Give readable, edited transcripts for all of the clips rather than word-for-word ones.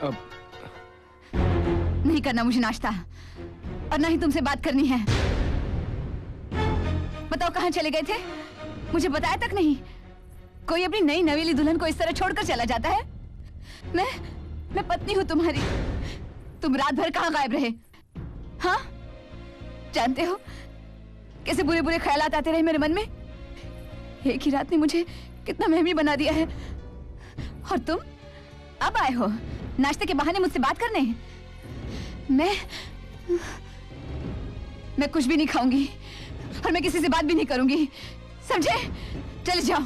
अब नहीं करना मुझे नाश्ता, और ना ही तुमसे बात करनी है। बताओ कहाँ चले गए थे? मुझे बताया तक नहीं। कोई अपनी नई नवेली दुल्हन को इस तरह छोड़कर चला जाता है? मैं पत्नी हूँ तुम्हारी। तुम रात भर कहाँ गायब रहे? हाँ, जानते हो कैसे बुरे बुरे ख्यालात आते रहे मेरे मन में। एक ही रात ने मुझे कितना महमी बना दिया है। और तुम अब आए हो नाश्ते के बहाने मुझसे बात करने। मैं कुछ भी नहीं खाऊंगी और मैं किसी से बात भी नहीं करूंगी, समझे? चले जाओ,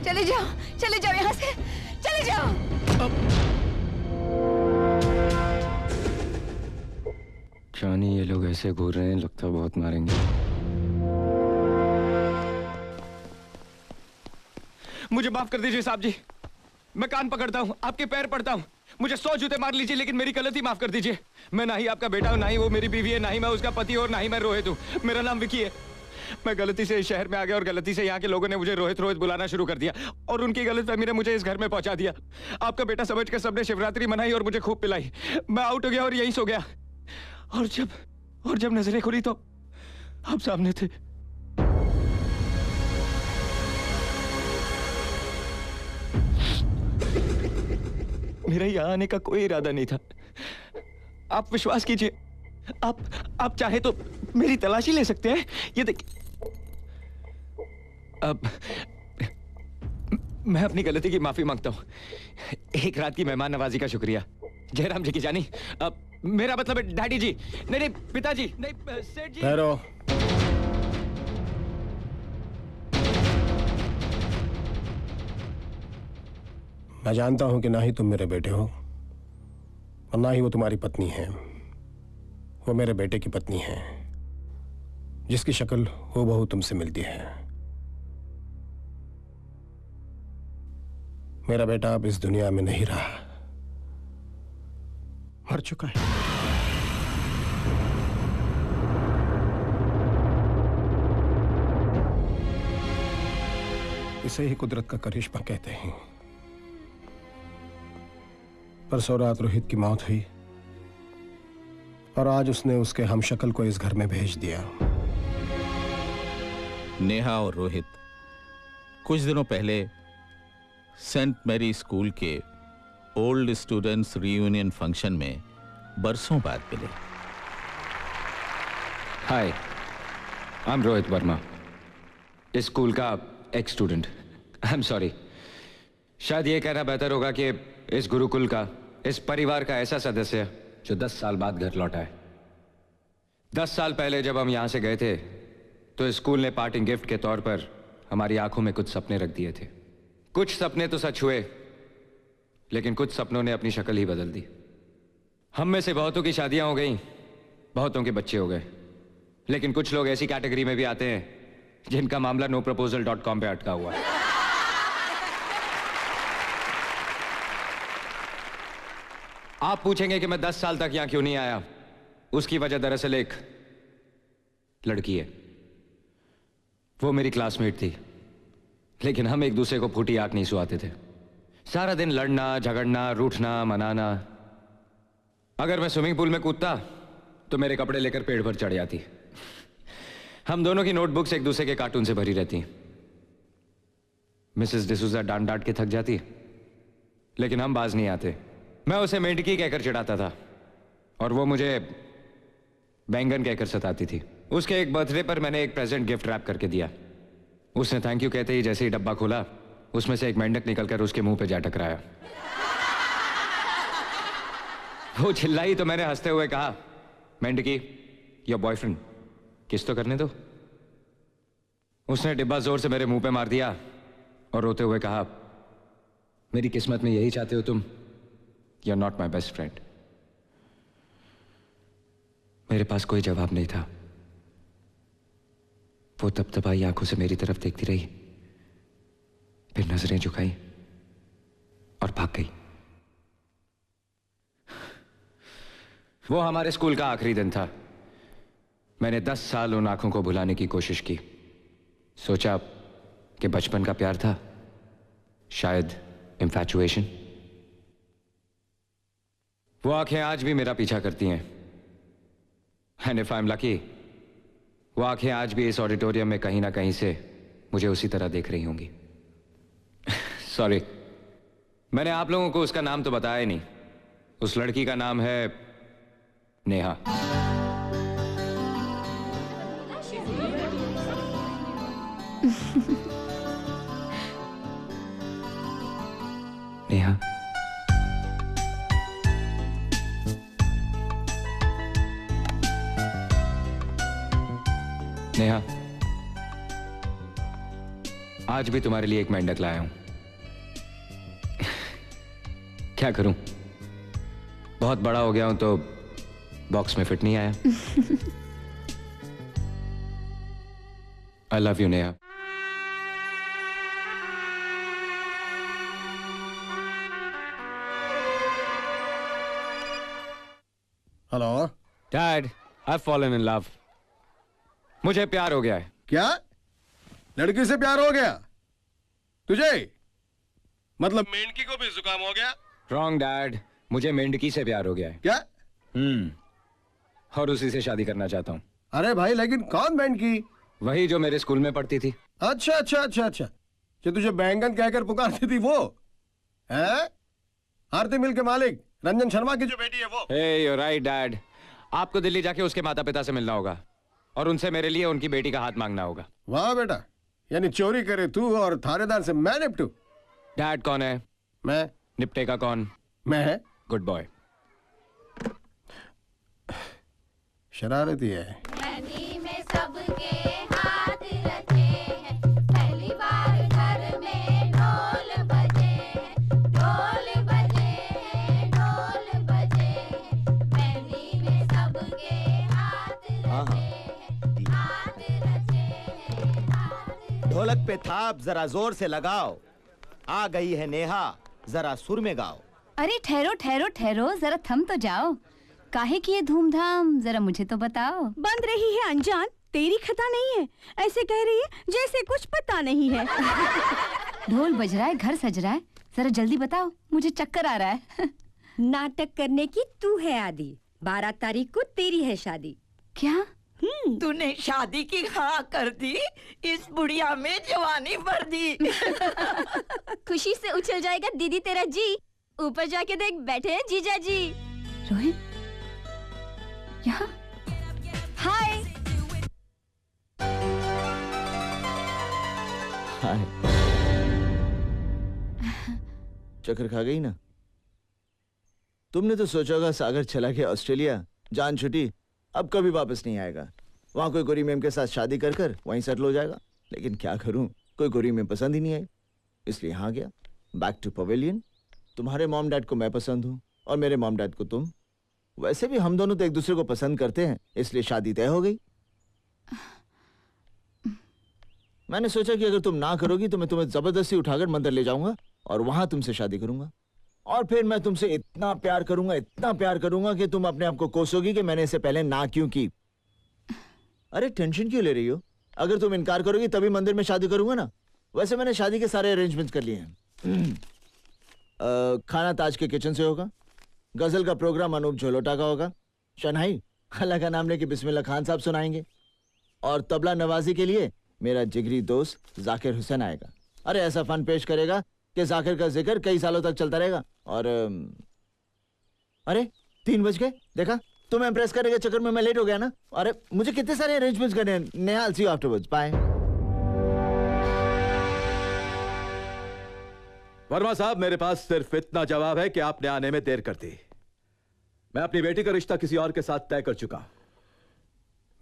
चले जाओ, चले जाओ यहाँ से, चले जाओ। जानी, ये लोग ऐसे घूर रहे हैं, लगता बहुत मारेंगे। मुझे माफ कर दीजिए साहब जी, मैं कान पकड़ता हूँ, आपके पैर पड़ता हूँ। मुझे 100 जूते मार लीजिए, लेकिन मेरी गलती माफ कर दीजिए। मैं ना ही आपका बेटा हूँ, ना ही वो मेरी बीवी है, ना ही मैं उसका पति और ना ही मैं रोहित हूँ। मेरा नाम विकी है। मैं गलती से इस शहर में आ गया और गलती से यहाँ के लोगों ने मुझे रोहित रोहित बुलाना शुरू कर दिया और उनकी गलतफहमी ने मुझे इस घर में पहुंचा दिया। आपका बेटा समझकर सबने शिवरात्रि मनाई और मुझे खूब पिलाई। मैं आउट हो गया और यहीं सो गया। और जब नजरें खुली तो आप सामने थे। मेरा यहाँ आने का कोई इरादा नहीं था। आप विश्वास कीजिए, आप चाहे तो मेरी तलाशी ले सकते हैं। ये देखिए, अब मैं अपनी गलती की माफी मांगता हूँ। एक रात की मेहमान नवाजी का शुक्रिया। जयराम जी की जानी, अब मेरा मतलब है डैडी जी, नहीं पिताजी, नहीं सेठ जी। ठहरो। मैं जानता हूं कि ना ही तुम मेरे बेटे हो और ना ही वो तुम्हारी पत्नी है। वो मेरे बेटे की पत्नी है, जिसकी शक्ल हूबहू तुमसे मिलती है। मेरा बेटा अब इस दुनिया में नहीं रहा, मर चुका है। इसे ही कुदरत का करिश्मा कहते हैं। परसों रात रोहित की मौत हुई और आज उसने उसके हमशक्ल को इस घर में भेज दिया। नेहा और रोहित कुछ दिनों पहले सेंट मैरी स्कूल के ओल्ड स्टूडेंट्स रियूनियन फंक्शन में बरसों बाद मिले। हाय, आई एम रोहित वर्मा, इस स्कूल का x student. I am sorry, शायद ये कहना बेहतर होगा कि इस गुरुकुल का, इस परिवार का ऐसा सदस्य जो 10 साल बाद घर लौटा है। 10 साल पहले जब हम यहां से गए थे तो स्कूल ने पार्टिंग गिफ्ट के तौर पर हमारी आंखों में कुछ सपने रख दिए थे। कुछ सपने तो सच हुए, लेकिन कुछ सपनों ने अपनी शक्ल ही बदल दी। हम में से बहुतों की शादियां हो गई, बहुतों के बच्चे हो गए, लेकिन कुछ लोग ऐसी कैटेगरी में भी आते हैं जिनका मामला noproposal.com पे अटका हुआ है। आप पूछेंगे कि मैं 10 साल तक यहां क्यों नहीं आया। उसकी वजह दरअसल एक लड़की है। वो मेरी क्लासमेट थी, लेकिन हम एक दूसरे को फूटी आंख नहीं सुहाते थे। सारा दिन लड़ना, झगड़ना, रूठना, मनाना। अगर मैं स्विमिंग पूल में कूदता तो मेरे कपड़े लेकर पेड़ पर चढ़ जाती। हम दोनों की नोटबुक्स एक दूसरे के कार्टून से भरी रहती। मिसेस डिसूजा डांट डांट के थक जाती, लेकिन हम बाज नहीं आते। मैं उसे मेंढकी कहकर चिढ़ाता था और वो मुझे बैंगन कहकर सताती थी। उसके एक बर्थडे पर मैंने एक प्रेजेंट गिफ्ट रैप करके दिया। उसने थैंक यू कहते ही जैसे ही डब्बा खोला, उसमें से एक मेंढक निकलकर उसके मुंह पे जा टकराया। वो चिल्लाई तो मैंने हंसते हुए कहा, मेंढकी, योर बॉयफ्रेंड, किस तो करने दो। उसने डिब्बा जोर से मेरे मुंह पे मार दिया और रोते हुए कहा, मेरी किस्मत में यही चाहते हो तुम? You're not my best friend. मेरे पास कोई जवाब नहीं था। वो तपतपाई आंखों से मेरी तरफ देखती रही, फिर नजरें झुकाई और भाग गई। वो हमारे स्कूल का आखिरी दिन था। मैंने 10 साल उन आंखों को भुलाने की कोशिश की। सोचा कि बचपन का प्यार था, शायद इंफैचुएशन। वो आंखें आज भी मेरा पीछा करती हैं। And if I am lucky, वो आंखें आज भी इस ऑडिटोरियम में कहीं ना कहीं से मुझे उसी तरह देख रही होंगी। सॉरी, मैंने आप लोगों को उसका नाम तो बताया ही नहीं। उस लड़की का नाम है नेहा। नेहा, नेहा, आज भी तुम्हारे लिए एक मेंढक लाया हूं। क्या करूं, बहुत बड़ा हो गया हूं तो बॉक्स में फिट नहीं आया। I love you Neha. Hello dad, I fallen in love. मुझे प्यार हो गया है। क्या? लड़की से प्यार हो गया तुझे? मतलब मेंढकी को भी जुकाम हो गया? रॉन्ग डैड, मुझे मेंढकी से प्यार हो गया है। क्या? और उसी से शादी करना चाहता हूँ। अरे भाई, लेकिन कौन मेंढकी? वही जो मेरे स्कूल में पढ़ती थी। अच्छा अच्छा अच्छा अच्छा, जो तुझे बैंगन कहकर पुकारती थी वो है? आरती मिल के मालिक रंजन शर्मा की जो बेटी है वो? हे यू राइट डैड, आपको दिल्ली जाके उसके माता पिता से मिलना होगा और उनसे मेरे लिए उनकी बेटी का हाथ मांगना होगा। वाह बेटा, यानी चोरी करे तू और थानेदार से मैं निपटू? डैड कौन है? मैं। निपटेगा कौन? मैं है। Good boy. शरारती है। में सबके हाथ रचे हैं, पहली बार घर में ढोल बजे हैं, ढोल बजे हैं, ढोल बजे हैं, पहली में सबके हाथ रचे हैं, हाथ रचे हैं, हाथ। ढोलक पे थाप जरा जोर से लगाओ, आ गई है नेहा, जरा सुर में गाओ। अरे ठहरो ठहरो ठहरो, जरा थम तो जाओ। काहे की ये धूमधाम, जरा मुझे तो बताओ। बंद रही है अनजान, तेरी खता नहीं है। ऐसे कह रही है जैसे कुछ पता नहीं है। ढोल बज रहा है, घर सज रहा है, जरा जल्दी बताओ, मुझे चक्कर आ रहा है। नाटक करने की तू है आदि, 12 तारीख को तेरी है शादी। क्या? तूने शादी की हाँ कर दी, इस बुढ़िया में जवानी भर दी। खुशी से उछल जाएगा दीदी तेरा जी, ऊपर जाके देख बैठे हैं जीजा जी। रोहित यहाँ? हाय। हाय। चक्कर खा गई ना? तुमने तो सोचा होगा सागर चला गया ऑस्ट्रेलिया, जान छुटी, अब कभी वापस नहीं आएगा। वहां कोई गोरी मैम के साथ शादी कर कर वहीं सेटल हो जाएगा। लेकिन क्या करूं, कोई गोरी मैम पसंद ही नहीं आई, इसलिए यहाँ गया, बैक टू पवेलियन। तुम्हारे मॉम डैड को मैं पसंद हूँ और मेरे मॉम डैड को तुम। वैसे भी हम दोनों तो एक दूसरे को पसंद करते हैं, इसलिए शादी तय हो गई। मैंने सोचा कि अगर तुम ना करोगी तो मैं तुम्हें जबरदस्ती उठाकर मंदिर ले जाऊंगा और वहां तुमसे शादी करूंगा, और फिर मैं तुमसे इतना प्यार करूंगा कि तुम अपने आप को कोसोगी कि मैंने इससे पहले ना क्यों की। अरे टेंशन क्यों ले रही हो? अगर तुम इनकार करोगी तभी मंदिर में शादी करूंगा ना। वैसे मैंने शादी के सारे अरेंजमेंट्स कर लिए हैं। खाना ताज के किचन से होगा, गजल का प्रोग्राम अनूप झोलोटा का होगा, शनाई अल्लाह का नाम लेके बिस्मिल्लाह खान साहब सुनाएंगे, और तबला नवाजी के लिए मेरा जिगरी दोस्त जाकिर हुसैन आएगा। अरे ऐसा फन पेश करेगा कि जाकिर का जिक्र कई सालों तक चलता रहेगा। और अरे 3 बज गए, देखा? तुम इम्प्रेस करने के चक्कर में मैं लेट हो गया ना। अरे मुझे कितने सारे अरेंजमेंट्स करने हैं। Neha, I'll see you afterwards. Bye. Verma साहब, मेरे पास सिर्फ इतना जवाब है कि आपने आने में देर कर दी। मैं अपनी बेटी का रिश्ता किसी और के साथ तय कर चुका हूं।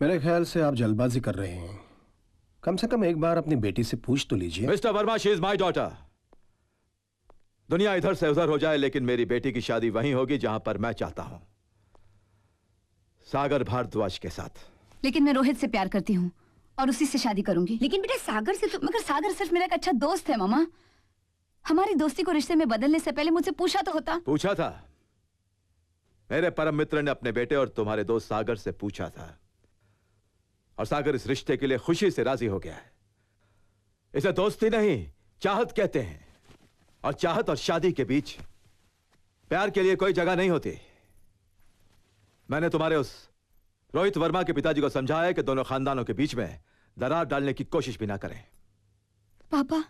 मेरे ख्याल से आप जल्दबाजी कर रहे हैं। कम से कम एक बार अपनी बेटी से पूछ तो लीजिए। Mister Verma, she is my daughter. दुनिया इधर से उधर हो जाए, लेकिन मेरी बेटी की शादी वहीं होगी जहां पर मैं चाहता हूं, सागर भारद्वाज के साथ। लेकिन मैं रोहित से प्यार करती हूँ और उसी से शादी करूंगी। लेकिन बेटा सागर से तो। मगर सागर सिर्फ मेरा एक अच्छा दोस्त है मामा। हमारी दोस्ती को रिश्ते में बदलने से पहले मुझसे पूछा तो होता। पूछा था। मेरे परम मित्र ने अपने बेटे और तुम्हारे दोस्त सागर से पूछा था, और सागर इस रिश्ते के लिए खुशी से राजी हो गया है। इसे दोस्ती नहीं, चाहत कहते हैं, और चाहत और शादी के बीच प्यार के लिए कोई जगह नहीं होती। मैंने तुम्हारे उस रोहित वर्मा के पिताजी को समझाया कि दोनों खानदानों के बीच में दरार डालने की कोशिश भी ना करें। पापा,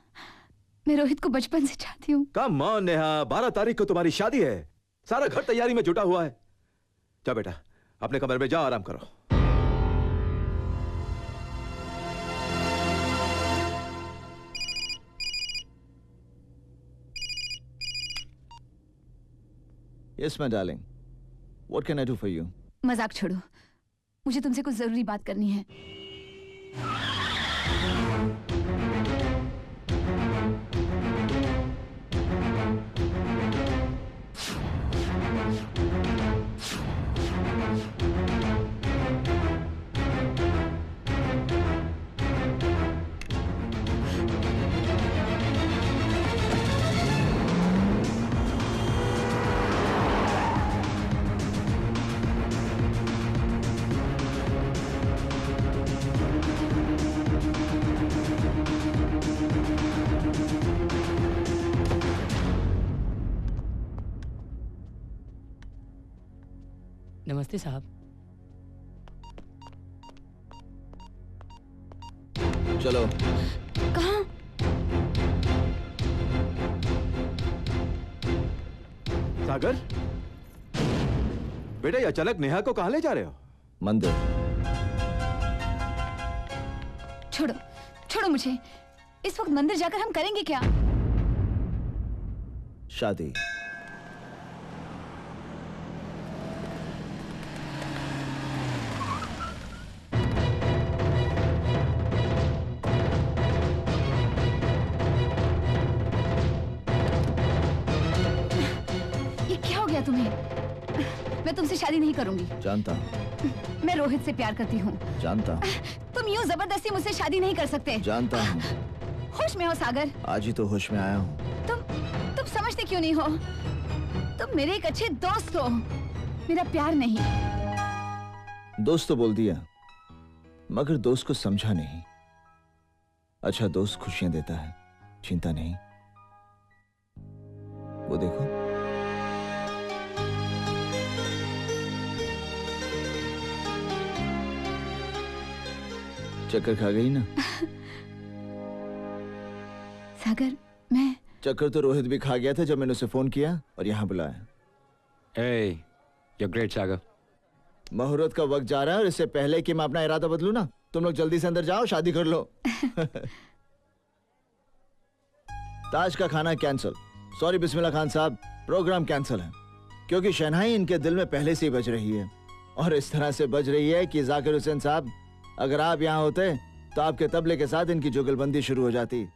मैं रोहित को बचपन से चाहती हूँ। कम ऑन नेहा, 12 तारीख को तुम्हारी शादी है, सारा घर तैयारी में जुटा हुआ है। जाओ बेटा, अपने कमरे में जाओ, आराम करो। Yes, my darling. What can I do for you? मजाक छोड़ो, मुझे तुमसे कुछ जरूरी बात करनी है। नमस्ते साहब। चलो। कहाँ? सागर, बेटा ये अचानक नेहा को कहां ले जा रहे हो? मंदिर। छोड़ो, छोड़ो मुझे। इस वक्त मंदिर जाकर हम करेंगे क्या? शादी। मैं तुमसे शादी नहीं करूंगी। जानता हूँ। मैं रोहित से प्यार करती हूँ। जानता हूँ। तुम यूँ जबरदस्ती मुझसे शादी नहीं कर सकते। जानता हूँ। होश में हो सागर? आज ही तो होश में आया हूँ। तुम समझते क्यों नहीं हो? तुम मेरे एक अच्छे दोस्त हो, मेरा प्यार नहीं। दोस्त तो बोल दिया, मगर दोस्त को समझा नहीं। अच्छा दोस्त खुशियां देता है, चिंता नहीं। वो देखो। चक्कर खा गई ना? सागर, मैं चक्कर तो रोहित भी खा गया था जब मैंने उसे फोन किया और यहाँ बुलाया। Hey, you're great, सागर। मुहूर्त का वक्त जा रहा है और इससे पहले कि मैं अपना इरादा बदलूं ना, तुम लोग जल्दी से अंदर जाओ, शादी कर लो। ताज का खाना कैंसिल। सॉरी बिस्मिल्लाह खान साहब, प्रोग्राम कैंसिल है क्योंकि शहनाई इनके दिल में पहले से ही बज रही है और इस तरह से बज रही है कि जाकिर हुसैन साहब, अगर आप यहाँ होते तो आपके तबले के साथ इनकी जुगलबंदी शुरू हो जाती।